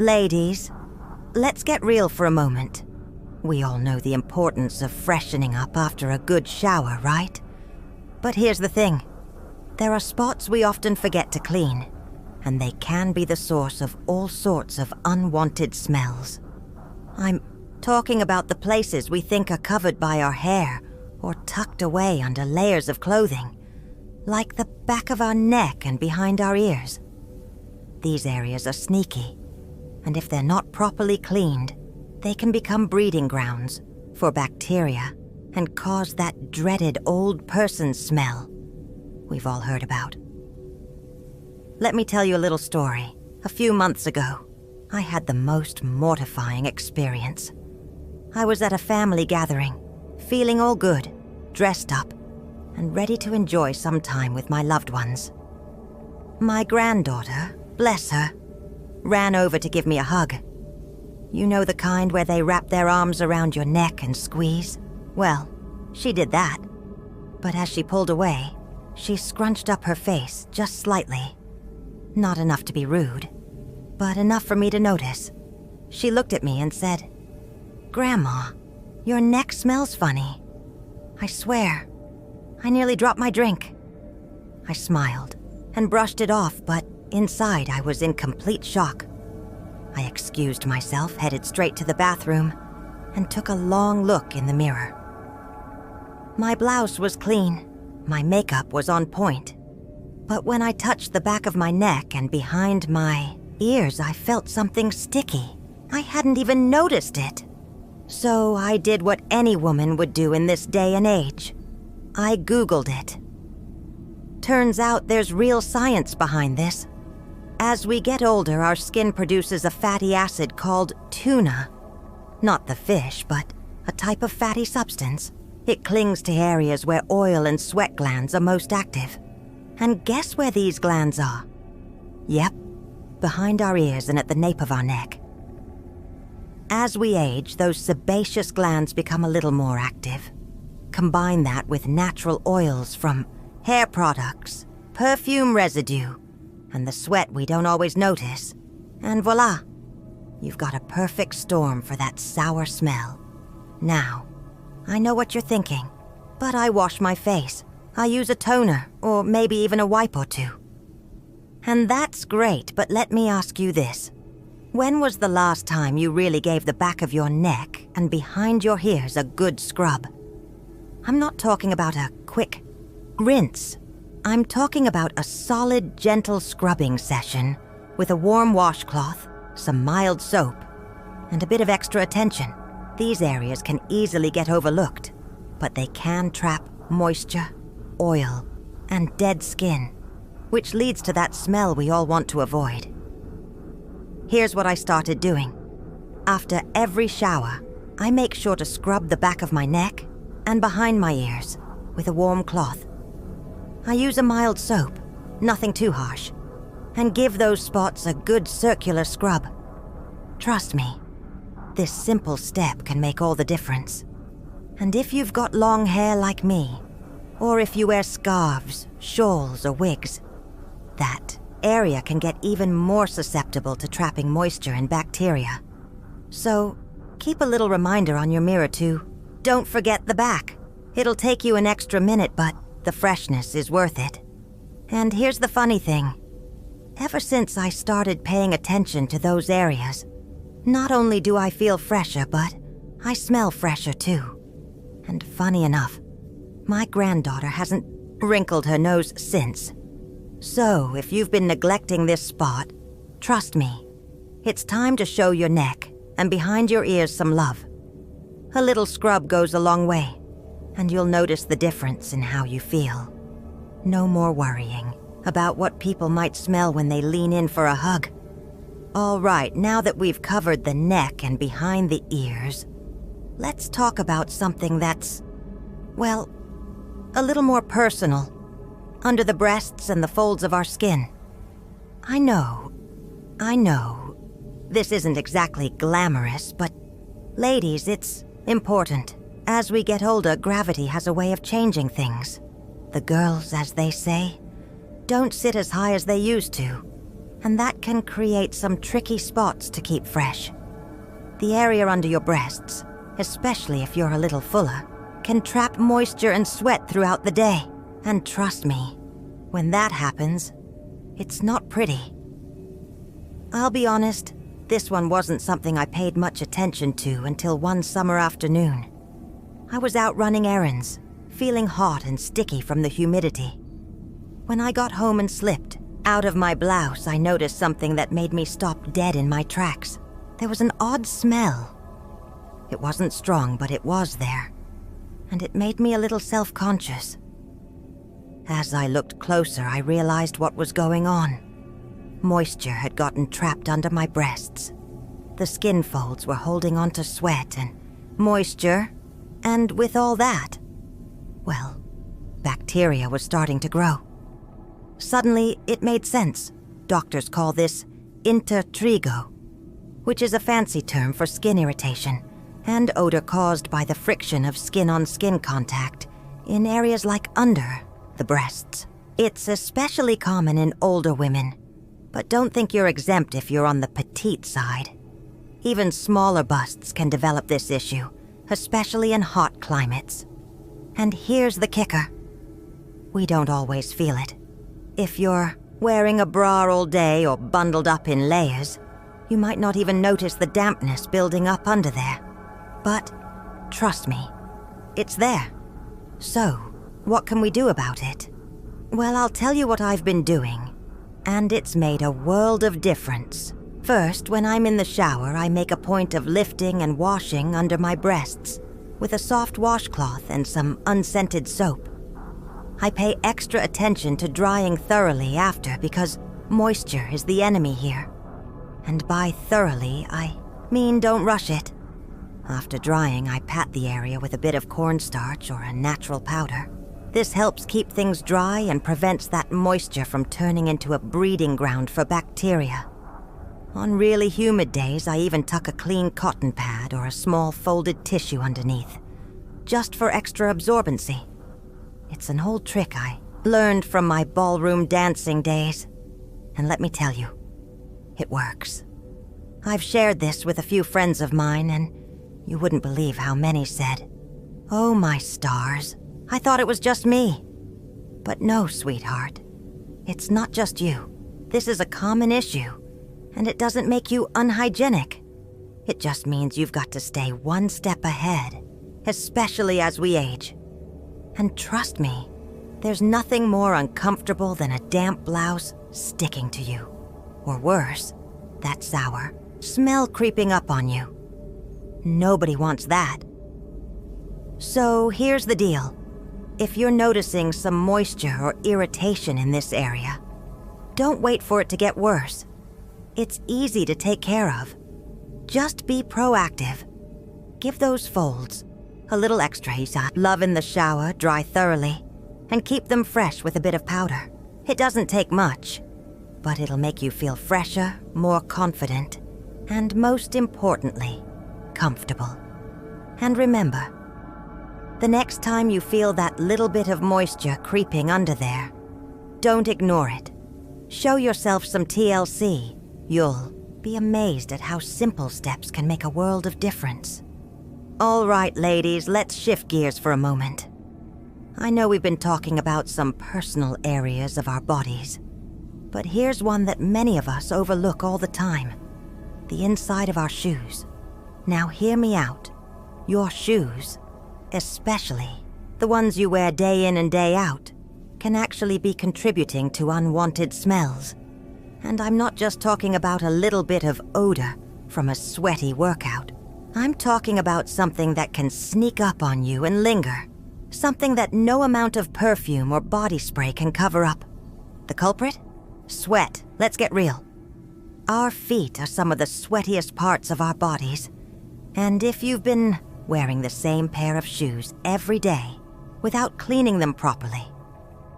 Ladies, let's get real for a moment. We all know the importance of freshening up after a good shower, right? But here's the thing. There are spots we often forget to clean, and they can be the source of all sorts of unwanted smells. I'm talking about the places we think are covered by our hair or tucked away under layers of clothing, like the back of our neck and behind our ears. These areas are sneaky, and if they're not properly cleaned, they can become breeding grounds for bacteria and cause that dreaded old person smell we've all heard about. Let me tell you a little story. A few months ago, I had the most mortifying experience. I was at a family gathering, feeling all good, dressed up, and ready to enjoy some time with my loved ones. My granddaughter, bless her, ran over to give me a hug. You know the kind where they wrap their arms around your neck and squeeze? Well, she did that. But as she pulled away, she scrunched up her face just slightly. Not enough to be rude, but enough for me to notice. She looked at me and said, "Grandma, your neck smells funny." I swear, I nearly dropped my drink. I smiled and brushed it off, but inside I was in complete shock. I excused myself, headed straight to the bathroom, and took a long look in the mirror. My blouse was clean, my makeup was on point, but when I touched the back of my neck and behind my ears, I felt something sticky. I hadn't even noticed it. So I did what any woman would do in this day and age. I Googled it. Turns out there's real science behind this. As we get older, our skin produces a fatty acid called tuna. Not the fish, but a type of fatty substance. It clings to areas where oil and sweat glands are most active. And guess where these glands are? Yep, behind our ears and at the nape of our neck. As we age, those sebaceous glands become a little more active. Combine that with natural oils from hair products, perfume residue, and the sweat we don't always notice, and voila, you've got a perfect storm for that sour smell. Now, I know what you're thinking, but I wash my face. I use a toner, or maybe even a wipe or two. And that's great, but let me ask you this. When was the last time you really gave the back of your neck and behind your ears a good scrub? I'm not talking about a quick rinse. I'm talking about a solid, gentle scrubbing session with a warm washcloth, some mild soap, and a bit of extra attention. These areas can easily get overlooked, but they can trap moisture, oil, and dead skin, which leads to that smell we all want to avoid. Here's what I started doing. After every shower, I make sure to scrub the back of my neck and behind my ears with a warm cloth. I use a mild soap, nothing too harsh, and give those spots a good circular scrub. Trust me, this simple step can make all the difference. And if you've got long hair like me, or if you wear scarves, shawls, or wigs, that area can get even more susceptible to trapping moisture and bacteria. So, keep a little reminder on your mirror to, don't forget the back. It'll take you an extra minute, but the freshness is worth it. And here's the funny thing. Ever since I started paying attention to those areas, not only do I feel fresher, but I smell fresher too. And funny enough, my granddaughter hasn't wrinkled her nose since. So, if you've been neglecting this spot, trust me, it's time to show your neck and behind your ears some love. A little scrub goes a long way, and you'll notice the difference in how you feel. No more worrying about what people might smell when they lean in for a hug. All right, now that we've covered the neck and behind the ears, let's talk about something that's, well, a little more personal. Under the breasts and the folds of our skin. I know, this isn't exactly glamorous, but ladies, it's important. As we get older, gravity has a way of changing things. The girls, as they say, don't sit as high as they used to. and that can create some tricky spots to keep fresh. The area under your breasts, especially if you're a little fuller, can trap moisture and sweat throughout the day. And trust me, when that happens, it's not pretty. I'll be honest, this one wasn't something I paid much attention to until one summer afternoon. I was out running errands, feeling hot and sticky from the humidity. When I got home and slipped out of my blouse, I noticed something that made me stop dead in my tracks. There was an odd smell. It wasn't strong, but it was there, and it made me a little self-conscious. As I looked closer, I realized what was going on. Moisture had gotten trapped under my breasts. The skin folds were holding onto sweat and moisture, and with all that, well, bacteria was starting to grow. Suddenly, it made sense. Doctors call this intertrigo, which is a fancy term for skin irritation and odor caused by the friction of skin-on-skin contact in areas like under the breasts. It's especially common in older women, but don't think you're exempt if you're on the petite side. Even smaller busts can develop this issue, especially in hot climates. And here's the kicker. We don't always feel it. If you're wearing a bra all day or bundled up in layers, you might not even notice the dampness building up under there. But trust me, it's there. So, what can we do about it? Well, I'll tell you what I've been doing, and it's made a world of difference. First, when I'm in the shower, I make a point of lifting and washing under my breasts with a soft washcloth and some unscented soap. I pay extra attention to drying thoroughly after because moisture is the enemy here. And by thoroughly, I mean don't rush it. After drying, I pat the area with a bit of cornstarch or a natural powder. This helps keep things dry and prevents that moisture from turning into a breeding ground for bacteria. On really humid days, I even tuck a clean cotton pad or a small folded tissue underneath, just for extra absorbency. It's an old trick I learned from my ballroom dancing days. And let me tell you, it works. I've shared this with a few friends of mine, and you wouldn't believe how many said, "Oh, my stars, I thought it was just me." But no, sweetheart, it's not just you. This is a common issue, and it doesn't make you unhygienic. It just means you've got to stay one step ahead, especially as we age. And trust me, there's nothing more uncomfortable than a damp blouse sticking to you. Or worse, that sour smell creeping up on you. Nobody wants that. So here's the deal. If you're noticing some moisture or irritation in this area, don't wait for it to get worse. It's easy to take care of. Just be proactive. Give those folds a little extra love in the shower, dry thoroughly, and keep them fresh with a bit of powder. It doesn't take much, but it'll make you feel fresher, more confident, and most importantly, comfortable. And remember, the next time you feel that little bit of moisture creeping under there, don't ignore it. Show yourself some TLC. You'll be amazed at how simple steps can make a world of difference. All right, ladies, let's shift gears for a moment. I know we've been talking about some personal areas of our bodies, but here's one that many of us overlook all the time: the inside of our shoes. Now hear me out. Your shoes, especially the ones you wear day in and day out, can actually be contributing to unwanted smells. And I'm not just talking about a little bit of odor from a sweaty workout. I'm talking about something that can sneak up on you and linger. Something that no amount of perfume or body spray can cover up. The culprit? Sweat. Let's get real. Our feet are some of the sweatiest parts of our bodies. And if you've been wearing the same pair of shoes every day without cleaning them properly,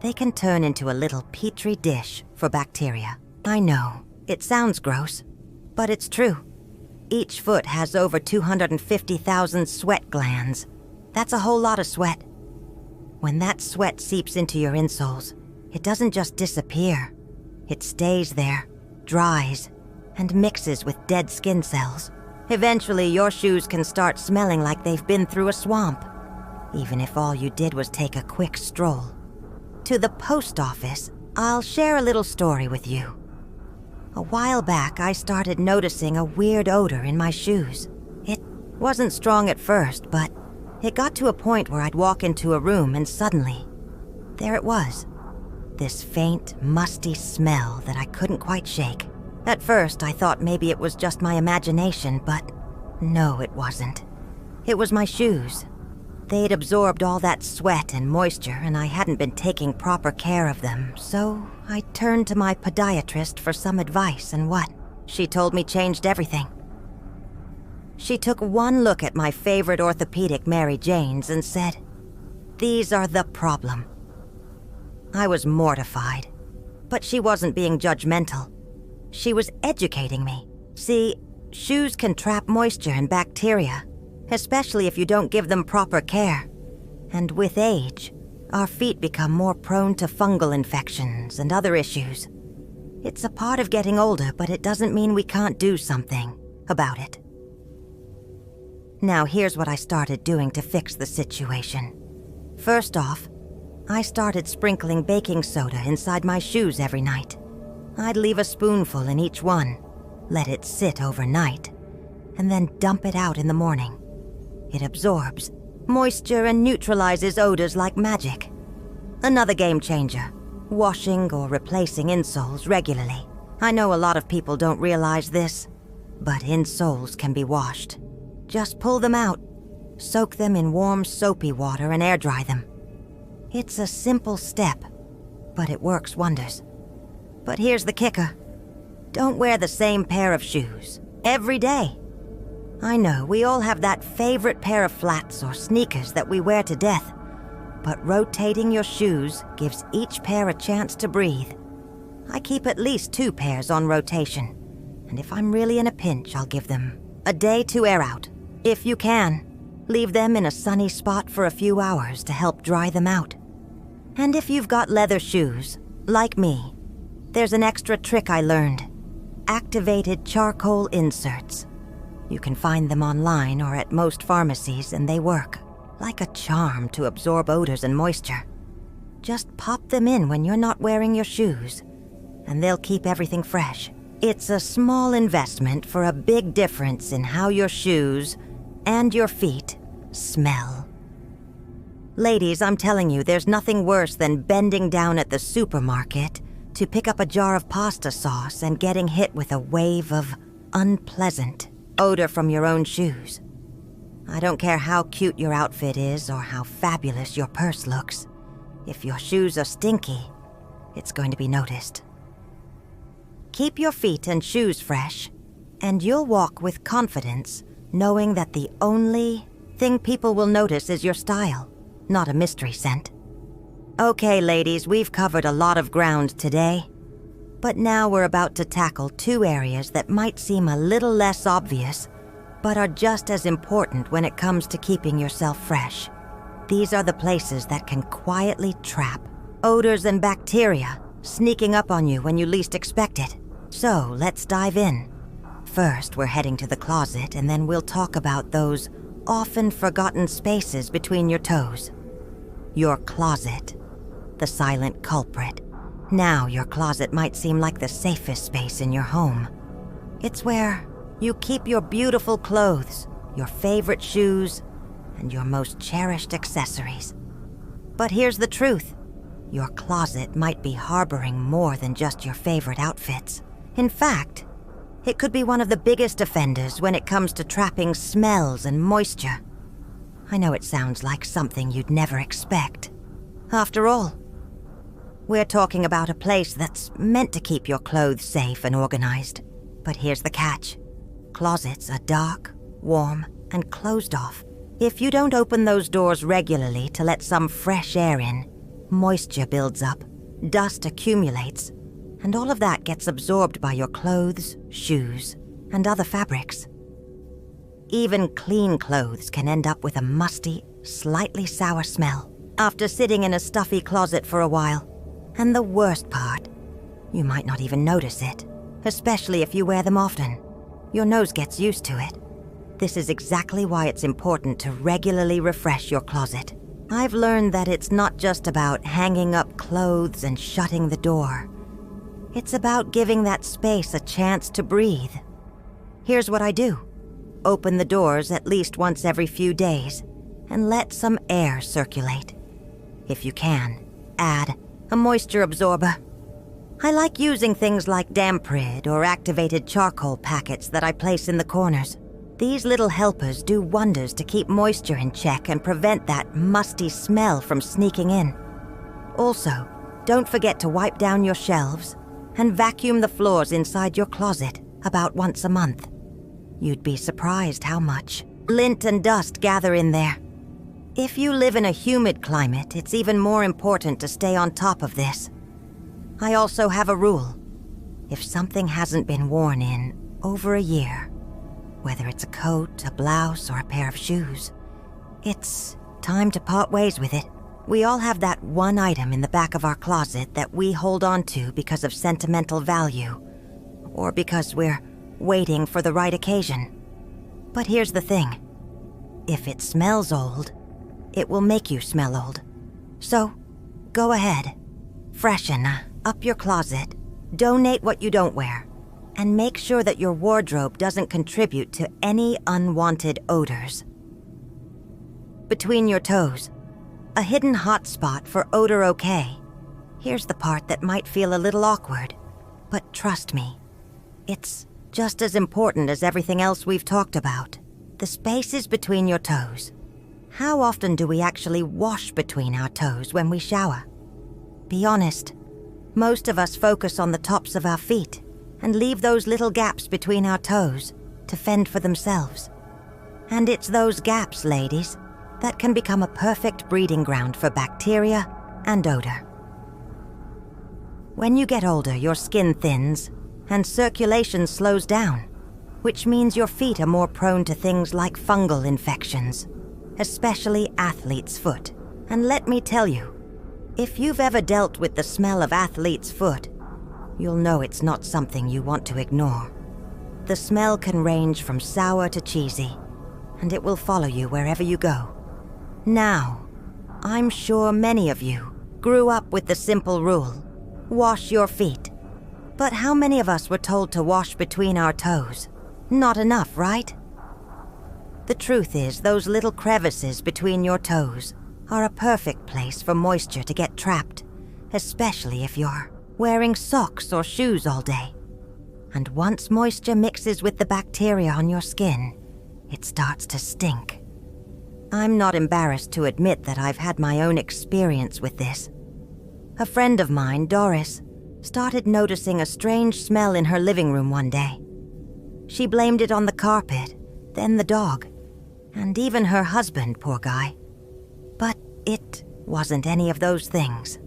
they can turn into a little petri dish for bacteria. I know, it sounds gross, but it's true. Each foot has over 250,000 sweat glands. That's a whole lot of sweat. When that sweat seeps into your insoles, it doesn't just disappear. It stays there, dries, and mixes with dead skin cells. Eventually, your shoes can start smelling like they've been through a swamp, even if all you did was take a quick stroll. To the post office, I'll share a little story with you. A while back, I started noticing a weird odor in my shoes. It wasn't strong at first, but it got to a point where I'd walk into a room and suddenly, there it was. This faint, musty smell that I couldn't quite shake. At first, I thought maybe it was just my imagination, but no, it wasn't. It was my shoes. They'd absorbed all that sweat and moisture, and I hadn't been taking proper care of them, so I turned to my podiatrist for some advice, and what she told me changed everything. She took one look at my favorite orthopedic Mary Jane's and said, "These are the problem." I was mortified, but she wasn't being judgmental. She was educating me. See, shoes can trap moisture and bacteria, especially if you don't give them proper care. And with age, our feet become more prone to fungal infections and other issues. It's a part of getting older, but it doesn't mean we can't do something about it. Now here's what I started doing to fix the situation. First off, I started sprinkling baking soda inside my shoes every night. I'd leave a spoonful in each one, let it sit overnight, and then dump it out in the morning. It absorbs moisture and neutralizes odors like magic. Another game changer, washing or replacing insoles regularly. I know a lot of people don't realize this, but insoles can be washed. Just pull them out, soak them in warm soapy water and air dry them. It's a simple step, but it works wonders. But here's the kicker. Don't wear the same pair of shoes every day. I know, we all have that favorite pair of flats or sneakers that we wear to death, but rotating your shoes gives each pair a chance to breathe. I keep at least 2 pairs on rotation, and if I'm really in a pinch, I'll give them a day to air out. If you can, leave them in a sunny spot for a few hours to help dry them out. And if you've got leather shoes, like me, there's an extra trick I learned. Activated charcoal inserts. You can find them online or at most pharmacies, and they work like a charm to absorb odors and moisture. Just pop them in when you're not wearing your shoes, and they'll keep everything fresh. It's a small investment for a big difference in how your shoes and your feet smell. Ladies, I'm telling you, there's nothing worse than bending down at the supermarket to pick up a jar of pasta sauce and getting hit with a wave of unpleasant odor from your own shoes. I don't care how cute your outfit is or how fabulous your purse looks. If your shoes are stinky, it's going to be noticed. Keep your feet and shoes fresh, and you'll walk with confidence, knowing that the only thing people will notice is your style, not a mystery scent. Okay, ladies, we've covered a lot of ground today, but now we're about to tackle 2 areas that might seem a little less obvious, but are just as important when it comes to keeping yourself fresh. These are the places that can quietly trap odors and bacteria sneaking up on you when you least expect it. So let's dive in. First, we're heading to the closet, and then we'll talk about those often forgotten spaces between your toes. Your closet, the silent culprit. Now your closet might seem like the safest space in your home. It's where you keep your beautiful clothes, your favorite shoes, and your most cherished accessories. But here's the truth. Your closet might be harboring more than just your favorite outfits. In fact, it could be one of the biggest offenders when it comes to trapping smells and moisture. I know it sounds like something you'd never expect. After all, we're talking about a place that's meant to keep your clothes safe and organized. But here's the catch. Closets are dark, warm, and closed off. If you don't open those doors regularly to let some fresh air in, moisture builds up, dust accumulates, and all of that gets absorbed by your clothes, shoes, and other fabrics. Even clean clothes can end up with a musty, slightly sour smell after sitting in a stuffy closet for a while. And the worst part, you might not even notice it. especially if you wear them often. Your nose gets used to it. This is exactly why it's important to regularly refresh your closet. I've learned that it's not just about hanging up clothes and shutting the door. It's about giving that space a chance to breathe. Here's what I do. Open the doors at least once every few days and let some air circulate. If you can, add a moisture absorber. I like using things like Damprid or activated charcoal packets that I place in the corners. These little helpers do wonders to keep moisture in check and prevent that musty smell from sneaking in. Also, don't forget to wipe down your shelves and vacuum the floors inside your closet about once a month. You'd be surprised how much lint and dust gather in there. If you live in a humid climate, it's even more important to stay on top of this. I also have a rule. If something hasn't been worn in over a year, whether it's a coat, a blouse, or a pair of shoes, it's time to part ways with it. We all have that one item in the back of our closet that we hold on to because of sentimental value, or because we're waiting for the right occasion. But here's the thing. If it smells old, it will make you smell old. So, go ahead. Freshen up your closet, donate what you don't wear, and make sure that your wardrobe doesn't contribute to any unwanted odors. Between your toes, a hidden hot spot for odor okay. Here's the part that might feel a little awkward, but trust me, it's just as important as everything else we've talked about. The spaces between your toes. How often do we actually wash between our toes when we shower? Be honest, most of us focus on the tops of our feet and leave those little gaps between our toes to fend for themselves. And it's those gaps, ladies, that can become a perfect breeding ground for bacteria and odor. When you get older, your skin thins and circulation slows down, which means your feet are more prone to things like fungal infections, especially athlete's foot. And let me tell you, if you've ever dealt with the smell of athlete's foot, you'll know it's not something you want to ignore. The smell can range from sour to cheesy, and it will follow you wherever you go. Now, I'm sure many of you grew up with the simple rule, wash your feet. But how many of us were told to wash between our toes? Not enough, right? The truth is, those little crevices between your toes are a perfect place for moisture to get trapped, especially if you're wearing socks or shoes all day. And once moisture mixes with the bacteria on your skin, it starts to stink. I'm not embarrassed to admit that I've had my own experience with this. A friend of mine, Doris, started noticing a strange smell in her living room one day. She blamed it on the carpet, then the dog, and even her husband, poor guy. But it wasn't any of those things.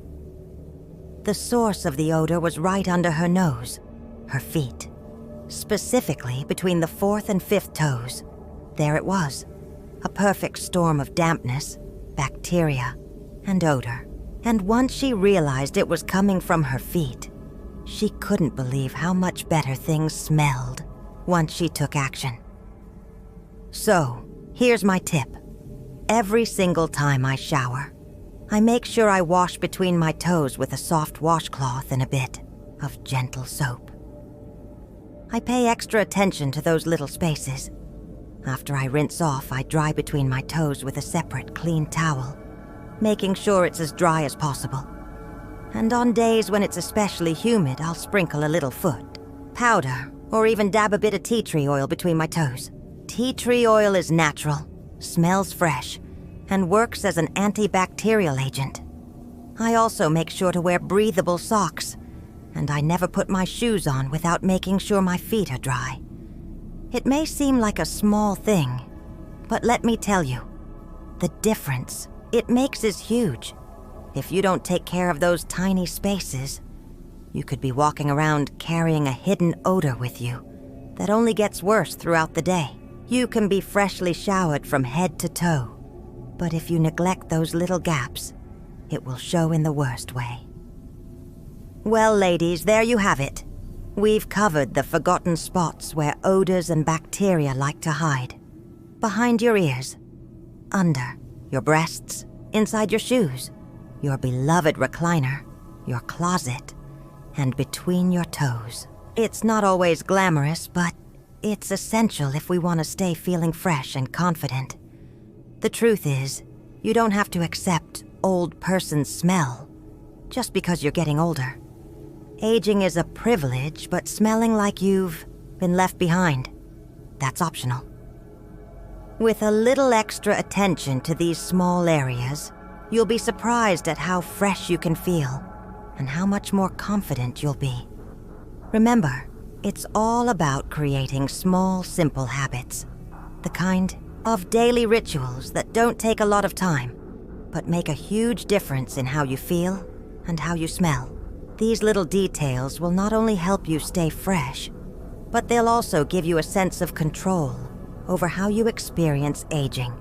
The source of the odor was right under her nose, her feet, specifically between the 4th and 5th toes. There it was, a perfect storm of dampness, bacteria, and odor. And once she realized it was coming from her feet, she couldn't believe how much better things smelled once she took action. So, here's my tip. Every single time I shower, I make sure I wash between my toes with a soft washcloth and a bit of gentle soap. I pay extra attention to those little spaces. After I rinse off, I dry between my toes with a separate clean towel, making sure it's as dry as possible. And on days when it's especially humid, I'll sprinkle a little foot, powder, or even dab a bit of tea tree oil between my toes. Tea tree oil is natural, smells fresh, and works as an antibacterial agent. I also make sure to wear breathable socks, and I never put my shoes on without making sure my feet are dry. It may seem like a small thing, but let me tell you, the difference it makes is huge. If you don't take care of those tiny spaces, you could be walking around carrying a hidden odor with you that only gets worse throughout the day. You can be freshly showered from head to toe, but if you neglect those little gaps, it will show in the worst way. Well, ladies, there you have it. We've covered the forgotten spots where odors and bacteria like to hide. Behind your ears, under your breasts, inside your shoes, your beloved recliner, your closet, and between your toes. It's not always glamorous, but it's essential if we want to stay feeling fresh and confident. The truth is, you don't have to accept old person smell just because you're getting older. Aging is a privilege, but smelling like you've been left behind, that's optional. With a little extra attention to these small areas, you'll be surprised at how fresh you can feel and how much more confident you'll be. Remember, it's all about creating small, simple habits, the kind of daily rituals that don't take a lot of time, but make a huge difference in how you feel and how you smell. These little details will not only help you stay fresh, but they'll also give you a sense of control over how you experience aging.